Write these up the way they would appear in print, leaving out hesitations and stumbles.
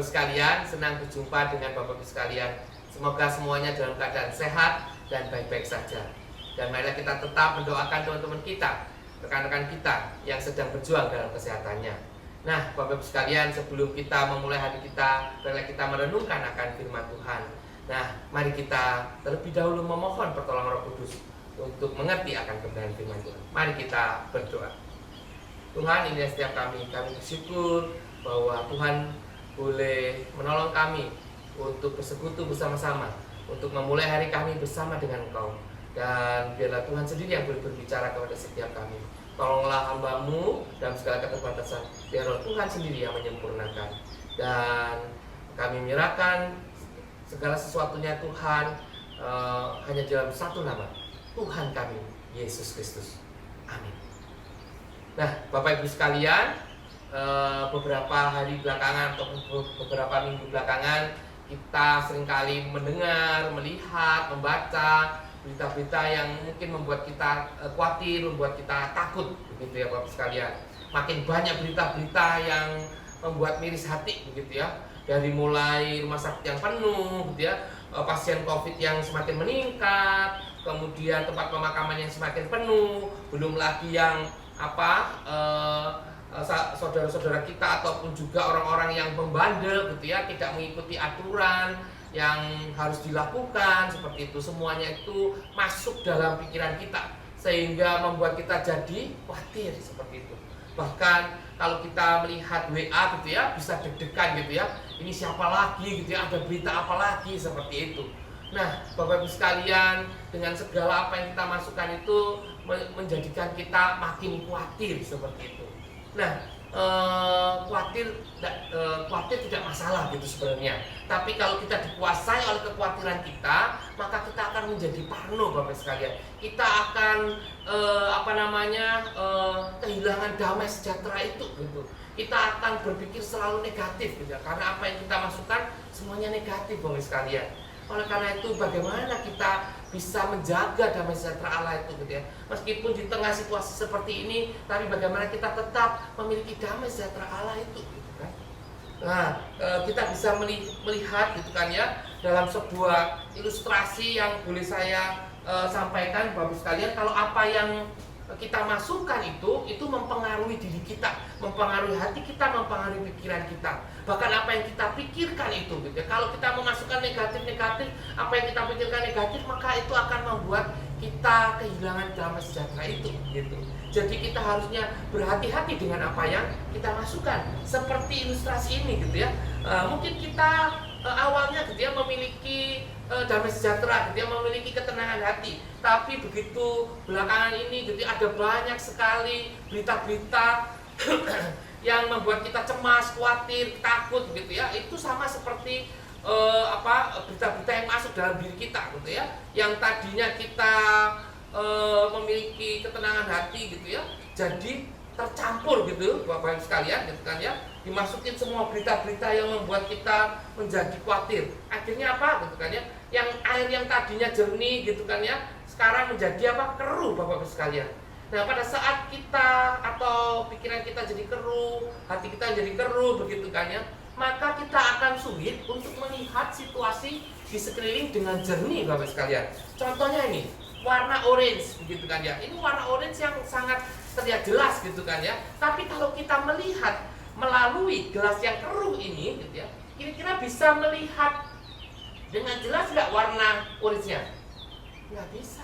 Bapak sekalian, senang berjumpa dengan Bapak sekalian. Semoga semuanya dalam keadaan sehat dan baik-baik saja. Dan marilah kita tetap mendoakan teman-teman kita, rekan-rekan kita yang sedang berjuang dalam kesehatannya. Nah, Bapak sekalian, sebelum kita memulai hari kita, marilah kita merenungkan akan firman Tuhan. Nah, mari kita terlebih dahulu memohon pertolongan Roh Kudus untuk mengerti akan kebenaran firman Tuhan. Mari kita berdoa. Tuhan, ini setiap kami bersyukur bahwa Tuhan boleh menolong kami untuk bersekutu bersama-sama, untuk memulai hari kami bersama dengan Engkau. Dan biarlah Tuhan sendiri yang boleh berbicara kepada setiap kami. Tolonglah hamba-Mu dalam segala keterbatasan, biar Roh Tuhan sendiri yang menyempurnakan. Dan kami menyerahkan segala sesuatunya Tuhan hanya dalam satu nama, Tuhan kami, Yesus Kristus. Amin. Nah, Bapak Ibu sekalian, beberapa hari belakangan atau beberapa minggu belakangan kita seringkali mendengar, melihat, membaca berita-berita yang mungkin membuat kita khawatir, membuat kita takut, begitu ya Bapak sekalian. Makin banyak berita-berita yang membuat miris hati, begitu ya. Dari mulai rumah sakit yang penuh, gitu ya, pasien COVID yang semakin meningkat, kemudian tempat pemakaman yang semakin penuh, belum lagi yang saudara-saudara kita ataupun juga orang-orang yang membandel, gitu ya, tidak mengikuti aturan yang harus dilakukan seperti itu. Semuanya itu masuk dalam pikiran kita sehingga membuat kita jadi khawatir seperti itu. Bahkan kalau kita melihat WA, gitu ya, bisa deg-degan, gitu ya, ini siapa lagi, gitu ya, ada berita apa lagi seperti itu. Nah, Bapak Ibu sekalian, dengan segala apa yang kita masukkan itu menjadikan kita makin khawatir seperti itu. Nah, khawatir tidak masalah gitu sebenarnya. Tapi kalau kita dikuasai oleh kekhawatiran kita, maka kita akan menjadi parno, Bapak sekalian. Kita akan kehilangan damai sejahtera itu gitu. Kita akan berpikir selalu negatif gitu, karena apa yang kita masukkan semuanya negatif, Bapak sekalian. Oleh karena itu, bagaimana kita bisa menjaga damai sejahtera Allah itu, gitu ya. Meskipun di tengah situasi seperti ini, tapi bagaimana kita tetap memiliki damai sejahtera Allah itu, gitu kan. Nah, kita bisa melihat, gitu kan ya, dalam sebuah ilustrasi yang boleh saya sampaikan, Bapak sekalian, kalau apa yang kita masukkan itu mempengaruhi diri kita, mempengaruhi hati kita, mempengaruhi pikiran kita. Bahkan apa yang kita pikirkan itu, gitu ya. Kalau kita memasukkan negatif, apa yang kita pikirkan negatif, maka itu akan membuat kita kehilangan damai sejahtera itu, gitu. Jadi kita harusnya berhati-hati dengan apa yang kita masukkan. Seperti ilustrasi ini, gitu ya. Mungkin kita awalnya, gitu ya, memiliki damai sejahtera, gitu ya, memiliki ketenangan hati. Tapi begitu belakangan ini, gitu ya, ada banyak sekali berita-berita yang membuat kita cemas, khawatir, takut, gitu ya. Itu sama seperti berita-berita yang masuk dalam diri kita, gitu ya. Yang tadinya kita memiliki ketenangan hati, gitu ya, jadi tercampur, gitu Bapak Ibu sekalian, gitu kan ya. Dimasukin semua berita-berita yang membuat kita menjadi khawatir. Akhirnya apa, gitu kan ya? Yang air yang tadinya jernih, gitu kan ya, sekarang menjadi keruh, Bapak Ibu sekalian. Nah, pada saat kita atau pikiran kita jadi keruh, hati kita jadi keruh, begitu kan ya, maka kita akan sulit untuk melihat situasi di sekeliling dengan jernih, Bapak sekalian. Contohnya ini, warna orange, begitu kan ya. Ini warna orange yang sangat terlihat jelas, gitu kan ya. Tapi kalau kita melihat melalui gelas yang keruh ini, gitu ya, kira-kira bisa melihat dengan jelas nggak warna orange-nya? Nggak bisa.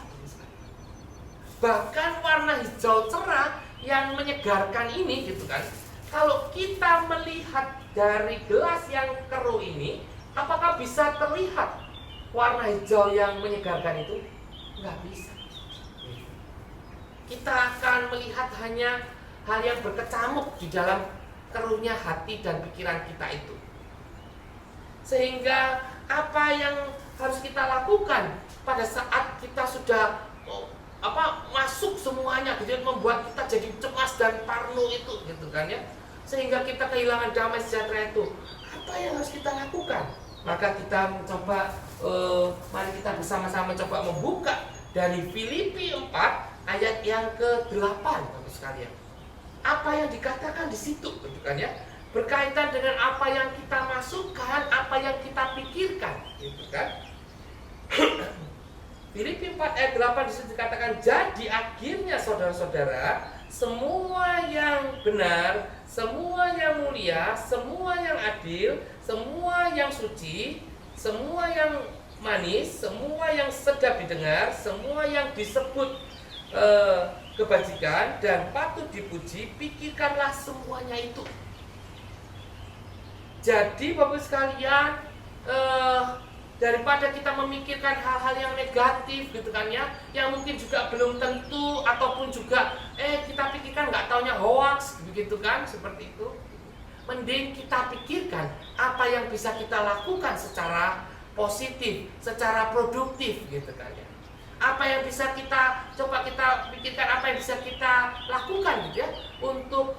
Bahkan warna hijau cerah yang menyegarkan ini, gitu kan, kalau kita melihat dari gelas yang keruh ini, apakah bisa terlihat warna hijau yang menyegarkan itu? Nggak bisa. Kita akan melihat hanya hal yang berkecamuk di dalam keruhnya hati dan pikiran kita itu. Sehingga apa yang harus kita lakukan pada saat kita sudah masuk semuanya, gitu, membuat kita jadi cemas dan parno itu, gitu kan ya, sehingga kita kehilangan damai sejahtera itu. Apa yang harus kita lakukan? Maka kita mencoba, mari kita bersama-sama coba membuka dari Filipi 4 ayat yang ke-8, Bapak sekalian. Apa yang dikatakan di situ, gitu kan ya, berkaitan dengan apa yang kita memasukkan apa yang kita pikirkan, gitu kan? Filipi 4 ayat 8 disitu dikatakan, jadi akhirnya saudara-saudara, semua yang benar, semua yang mulia, semua yang adil, semua yang suci, semua yang manis, semua yang sedap didengar, semua yang disebut kebajikan dan patut dipuji, pikirkanlah semuanya itu. Jadi Bapak sekalian, daripada kita memikirkan hal-hal yang negatif gitu kan ya, yang mungkin juga belum tentu, ataupun juga kita pikirkan nggak taunya hoax begitu kan, seperti itu. Mending kita pikirkan apa yang bisa kita lakukan secara positif, secara produktif gitu kan ya. Apa yang bisa kita pikirkan, apa yang bisa kita lakukan gitu ya, untuk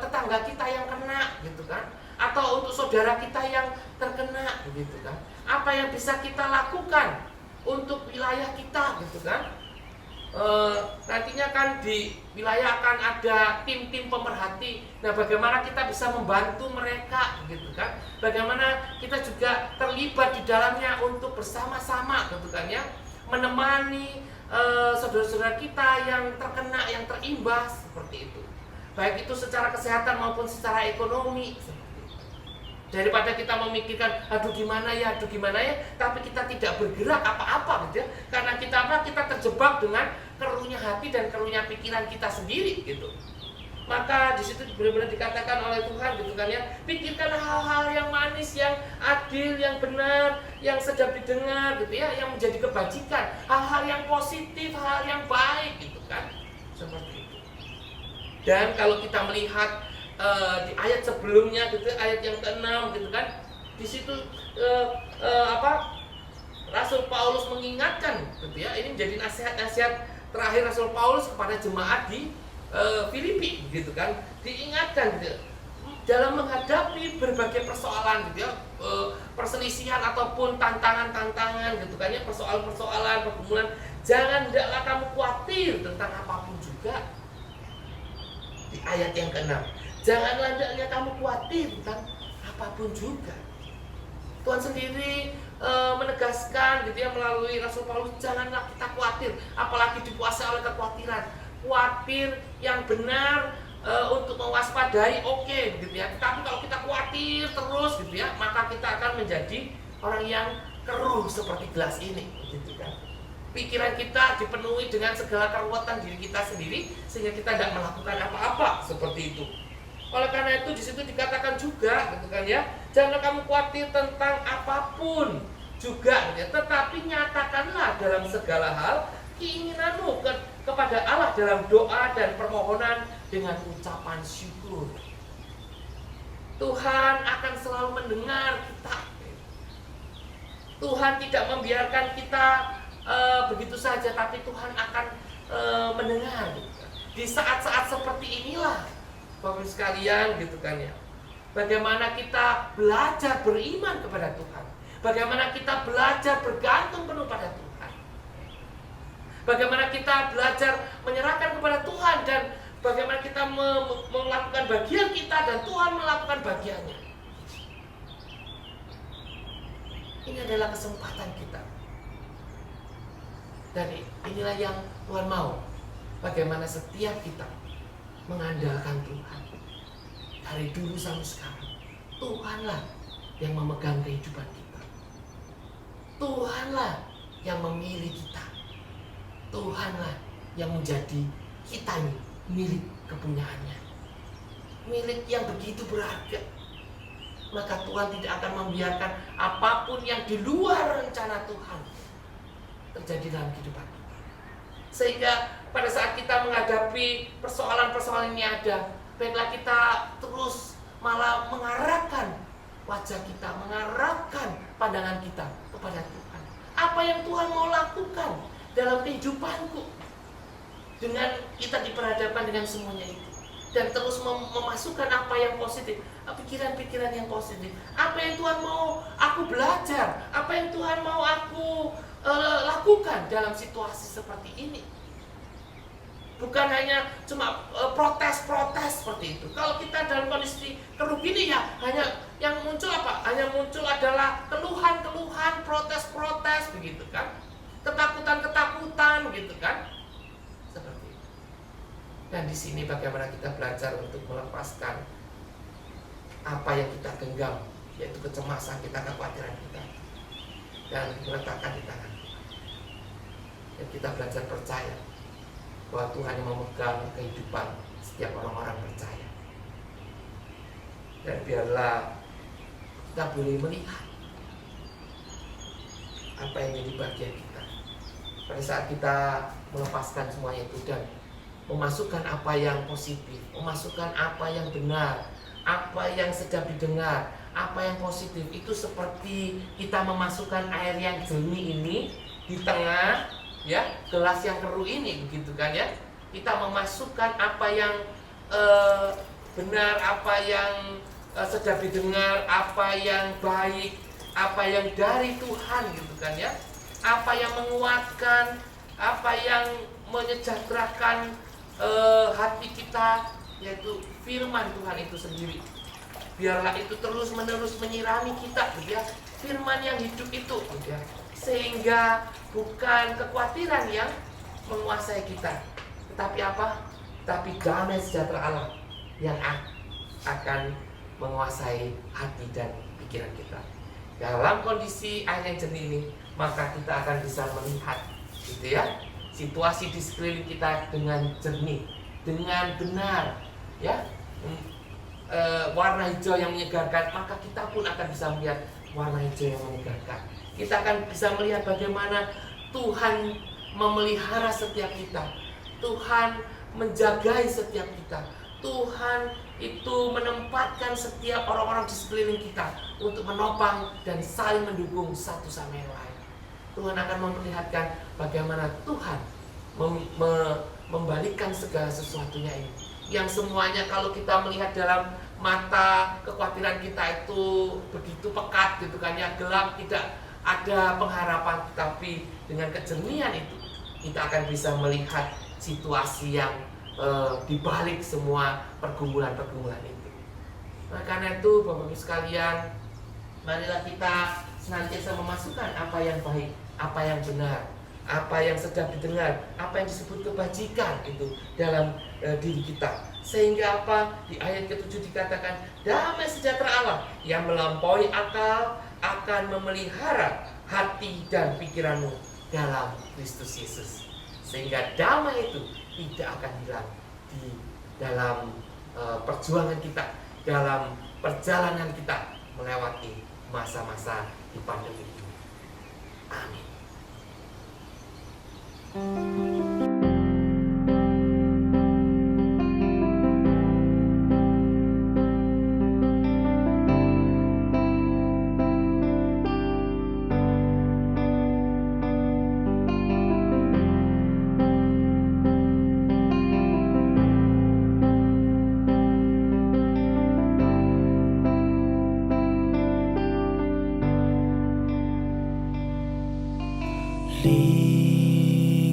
tetangga kita yang kena gitu kan, atau untuk saudara kita yang terkena gitu kan. Apa yang bisa kita lakukan untuk wilayah kita gitu kan. Nantinya kan di wilayah akan ada tim-tim pemerhati. Nah, bagaimana kita bisa membantu mereka gitu kan. Bagaimana kita juga terlibat di dalamnya untuk bersama-sama gitu kan ya, menemani saudara-saudara kita yang terkena, yang terimbas seperti itu. Baik itu secara kesehatan maupun secara ekonomi. Daripada kita memikirkan aduh gimana ya, tapi kita tidak bergerak apa-apa gitu ya. Karena kita terjebak dengan keruhnya hati dan keruhnya pikiran kita sendiri gitu. Maka di situ benar-benar dikatakan oleh Tuhan gitu kan ya, pikirkan hal-hal yang manis, yang adil, yang benar, yang sedap didengar gitu ya, yang menjadi kebajikan, hal-hal yang positif, hal-hal yang baik gitu kan. Seperti itu. Dan kalau kita melihat di ayat sebelumnya gitu, ayat yang ke-6 gitu kan, di situ Rasul Paulus mengingatkan gitu ya, ini menjadi nasihat-nasihat terakhir Rasul Paulus kepada jemaat di Filipi gitu kan, diingatkan gitu dalam menghadapi berbagai persoalan gitu ya, perselisihan ataupun tantangan-tantangan gitu kan ya, persoalan-persoalan pergumulan, hendaklah kamu khawatir tentang apapun juga. Di ayat yang ke-6, janganlah hendaknya kamu khawatir tentang apapun juga. Tuhan sendiri menegaskan gitu ya melalui Rasul Paulus, janganlah kita khawatir, apalagi dikuasai oleh kekhawatiran. Khawatir yang benar untuk mewaspadai, oke gitu ya. Tapi kalau kita khawatir terus gitu ya, maka kita akan menjadi orang yang keruh seperti gelas ini gitu kan. Pikiran kita dipenuhi dengan segala keruwetan diri kita sendiri, sehingga kita tidak melakukan apa-apa seperti itu. Oleh karena itu di situ dikatakan juga gitu kan ya, jangan kamu khawatir tentang apapun juga gitu ya, tetapi nyatakanlah dalam segala hal keinginanmu kepada Allah dalam doa dan permohonan dengan ucapan syukur. Tuhan akan selalu mendengar kita. Tuhan tidak membiarkan kita begitu saja, tapi Tuhan akan mendengar gitu. Di saat-saat seperti inilah Bapak sekalian gitu kan ya, bagaimana kita belajar beriman kepada Tuhan, bagaimana kita belajar bergantung penuh pada Tuhan, bagaimana kita belajar menyerahkan kepada Tuhan, dan bagaimana kita melakukan bagian kita dan Tuhan melakukan bagiannya. Ini adalah kesempatan kita, dan inilah yang Tuhan mau, bagaimana setiap kita mengandalkan Tuhan. Dari dulu sampai sekarang, Tuhanlah yang memegang kehidupan kita. Tuhanlah yang memilih kita. Tuhanlah yang menjadi kita ini milik kepunyaannya, milik yang begitu berharga. Maka Tuhan tidak akan membiarkan apapun yang di luar rencana Tuhan terjadi dalam kehidupan kita. Sehingga pada saat kita menghadapi persoalan-persoalan ini ada, baiklah kita terus malah mengarahkan wajah kita, mengarahkan pandangan kita kepada Tuhan. Apa yang Tuhan mau lakukan dalam kehidupanku, dengan kita diperhadapkan dengan semuanya itu, dan terus memasukkan apa yang positif, pikiran-pikiran yang positif. Apa yang Tuhan mau aku belajar, apa yang Tuhan mau aku lakukan dalam situasi seperti ini. bukan hanya cuma protes-protes seperti itu. Kalau kita dalam kondisi keruh gini ya, hanya yang muncul apa? Hanya muncul adalah keluhan-keluhan, protes-protes begitu kan, ketakutan-ketakutan begitu kan, seperti itu. Dan di sini bagaimana kita belajar untuk melepaskan apa yang kita genggam, yaitu kecemasan kita, kekhawatiran kita, dan meletakkan di tangan Tuhan. Dan kita belajar percaya bahwa Tuhan yang memegang kehidupan setiap orang-orang percaya. Dan biarlah kita boleh melihat apa yang jadi bagian kita pada saat kita melepaskan semuanya itu, dan memasukkan apa yang positif, memasukkan apa yang benar, apa yang sedang didengar, apa yang positif. Itu seperti kita memasukkan air yang jernih ini di tengah ya gelas yang keruh ini, begitu kan ya. Kita memasukkan apa yang benar, apa yang sedang didengar, apa yang baik, apa yang dari Tuhan, gitu kan ya. Apa yang menguatkan, apa yang menyejahterakan hati kita, yaitu firman Tuhan itu sendiri. Biarlah itu terus menerus menyirami kita, gitu ya. Firman yang hidup itu, gitu ya. Sehingga bukan kekhawatiran yang menguasai kita, tetapi apa? Tapi damai sejahtera Allah yang akan menguasai hati dan pikiran kita. Dalam kondisi air yang jernih ini, maka kita akan bisa melihat, gitu ya, situasi di sekeliling kita dengan jernih, dengan benar, ya. Warna hijau yang menyegarkan, maka kita pun akan bisa melihat warna hijau yang menyegarkan. Kita akan bisa melihat bagaimana Tuhan memelihara setiap kita, Tuhan menjagai setiap kita, Tuhan itu menempatkan setiap orang-orang di sekeliling kita untuk menopang dan saling mendukung satu sama yang lain. Tuhan akan memperlihatkan bagaimana Tuhan membalikkan segala sesuatunya ini, yang semuanya kalau kita melihat dalam mata kekhawatiran kita itu begitu pekat, gitu kan ya, gelap, tidak ada pengharapan. Tapi dengan kejernihan itu kita akan bisa melihat situasi yang dibalik semua pergumulan-pergumulan itu. Nah, karena itu Bapak Ibu sekalian, marilah kita senantiasa memasukkan apa yang baik, apa yang benar, apa yang sedang didengar, apa yang disebut kebajikan itu dalam diri kita. Sehingga apa? Di ayat ke-7 dikatakan, damai sejahtera Allah yang melampaui akal akan memelihara hati dan pikiranmu dalam Kristus Yesus. Sehingga damai itu tidak akan hilang di dalam perjuangan kita, dalam perjalanan kita melewati masa-masa di pandemi ini. Amin.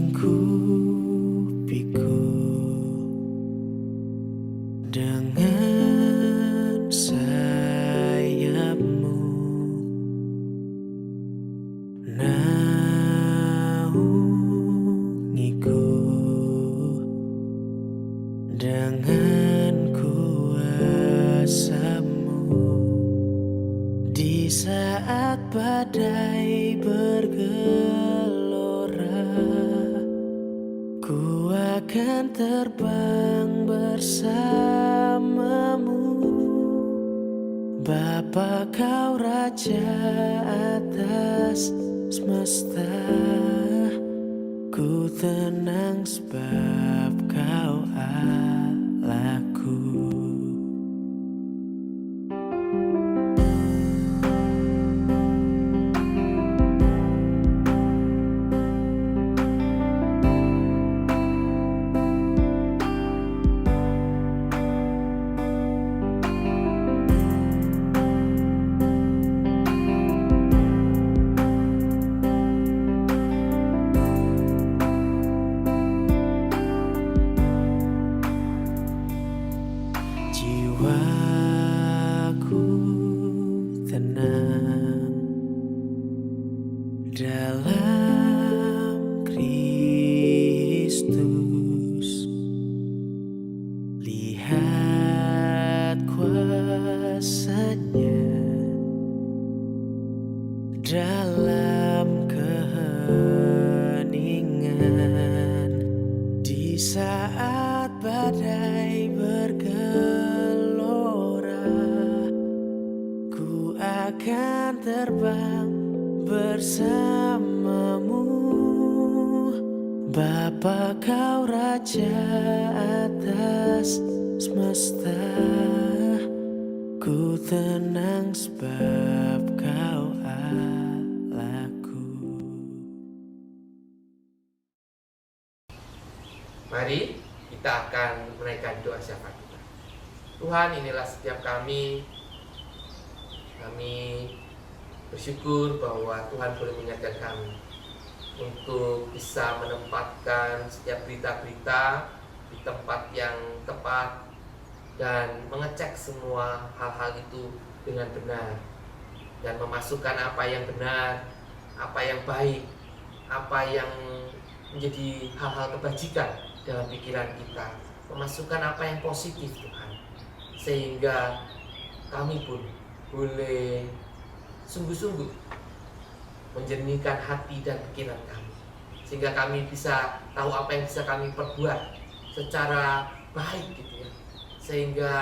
Lingkupiku dengan sayapmu, naungiku dengan kuasamu. Di saat badai bergelora, ku akan terbang bersamamu. Bapa, kau Raja atas semesta, ku tenang sebab kau Allahku. tenang dalam Kristus. Lihat kuasa-Nya dalam keheningan. Di saat badai bergelora, ku akan terbang bersamamu. Bapa, Kau Raja atas semesta, ku tenang sebab Kau Allahku. Mari kita akan menaikkan doa syafaat kita. Tuhan, inilah setiap kami. Kami bersyukur bahwa Tuhan boleh mengingatkan kami untuk bisa menempatkan setiap berita-berita di tempat yang tepat dan mengecek semua hal-hal itu dengan benar dan memasukkan apa yang benar, apa yang baik, apa yang menjadi hal-hal kebajikan dalam pikiran kita, memasukkan apa yang positif, Tuhan, sehingga kami pun boleh sungguh-sungguh menjernihkan hati dan pikiran kami, sehingga kami bisa tahu apa yang bisa kami perbuat secara baik gitu ya, sehingga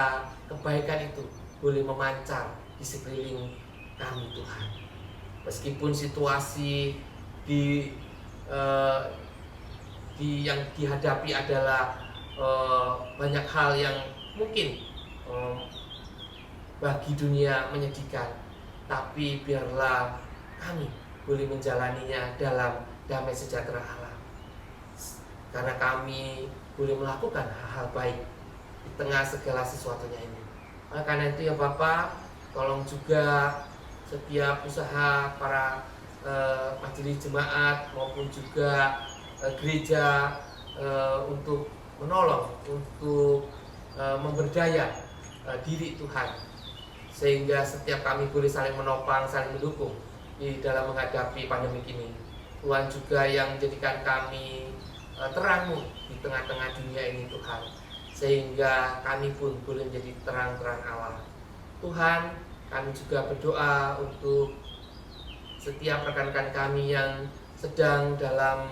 kebaikan itu boleh memancar di sekeliling kami, Tuhan. Meskipun situasi yang dihadapi adalah banyak hal yang mungkin bagi dunia menyedihkan, tapi biarlah kami boleh menjalaninya dalam damai sejahtera Allah, karena kami boleh melakukan hal-hal baik di tengah segala sesuatunya ini. Karena itu ya Bapak, tolong juga setiap usaha para majelis jemaat maupun juga gereja untuk menolong, untuk memberdaya diri Tuhan, sehingga setiap kami boleh saling menopang, saling mendukung di dalam menghadapi pandemi ini. Tuhan juga yang menjadikan kami terang-Mu di tengah-tengah dunia ini, Tuhan, sehingga kami pun boleh menjadi terang-terang Allah. Tuhan, kami juga berdoa untuk setiap rekan-rekan kami yang sedang dalam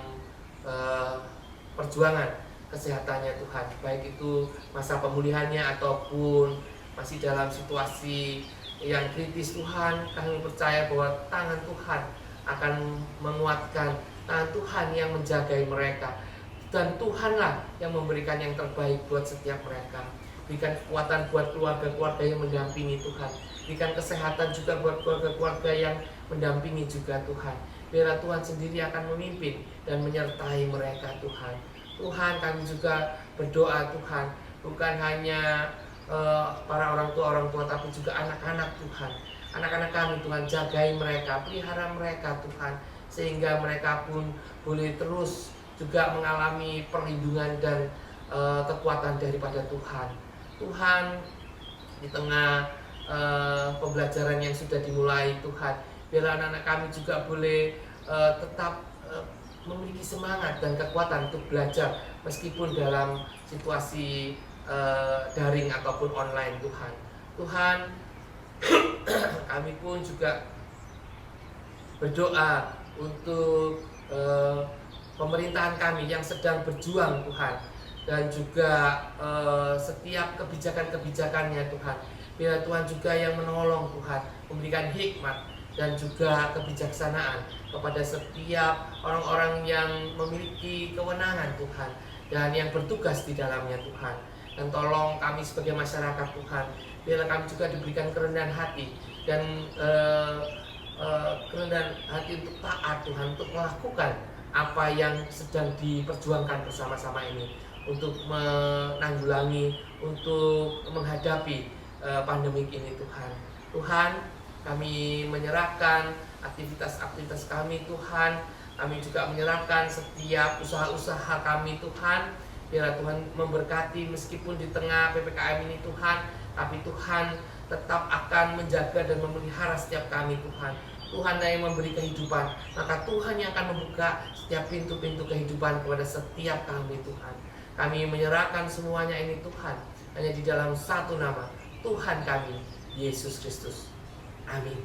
perjuangan kesehatannya, Tuhan, baik itu masa pemulihannya ataupun masih dalam situasi yang kritis. Tuhan, kami percaya bahwa tangan Tuhan akan menguatkan, tangan Tuhan yang menjagai mereka, dan Tuhanlah yang memberikan yang terbaik buat setiap mereka. Berikan kekuatan buat keluarga-keluarga yang mendampingi, Tuhan. Berikan kesehatan juga buat keluarga-keluarga yang mendampingi juga, Tuhan. Biarlah Tuhan sendiri akan memimpin dan menyertai mereka, Tuhan. Tuhan, kami juga berdoa, Tuhan, bukan hanya para orang tua, tapi juga anak-anak, Tuhan. Anak-anak kami, Tuhan, jagai mereka, pelihara mereka, Tuhan, sehingga mereka pun boleh terus juga mengalami perlindungan dan kekuatan daripada Tuhan. Tuhan, di tengah pembelajaran yang sudah dimulai, Tuhan, biarlah anak-anak kami juga boleh tetap memiliki semangat dan kekuatan untuk belajar meskipun dalam situasi daring ataupun online, Tuhan. Tuhan, kami pun juga berdoa untuk pemerintahan kami yang sedang berjuang, Tuhan, dan juga setiap kebijakan-kebijakannya, Tuhan. Biar Tuhan juga yang menolong, Tuhan, memberikan hikmat dan juga kebijaksanaan kepada setiap orang-orang yang memiliki kewenangan, Tuhan, dan yang bertugas di dalamnya, Tuhan. Dan tolong kami sebagai masyarakat, Tuhan, biarlah kami juga diberikan kerendahan hati dan kerendahan hati untuk taat, Tuhan, untuk melakukan apa yang sedang diperjuangkan bersama-sama ini, untuk menanggulangi, untuk menghadapi pandemik ini, Tuhan. Tuhan, kami menyerahkan aktivitas-aktivitas kami, Tuhan. Kami juga menyerahkan setiap usaha-usaha kami, Tuhan. Biarlah Tuhan memberkati meskipun di tengah PPKM ini, Tuhan, tapi Tuhan tetap akan menjaga dan memelihara setiap kami Tuhan. Tuhan yang memberi kehidupan, maka Tuhan yang akan membuka setiap pintu-pintu kehidupan kepada setiap kami Tuhan. Kami menyerahkan semuanya ini Tuhan, hanya di dalam satu nama, Tuhan kami, Yesus Kristus. Amin.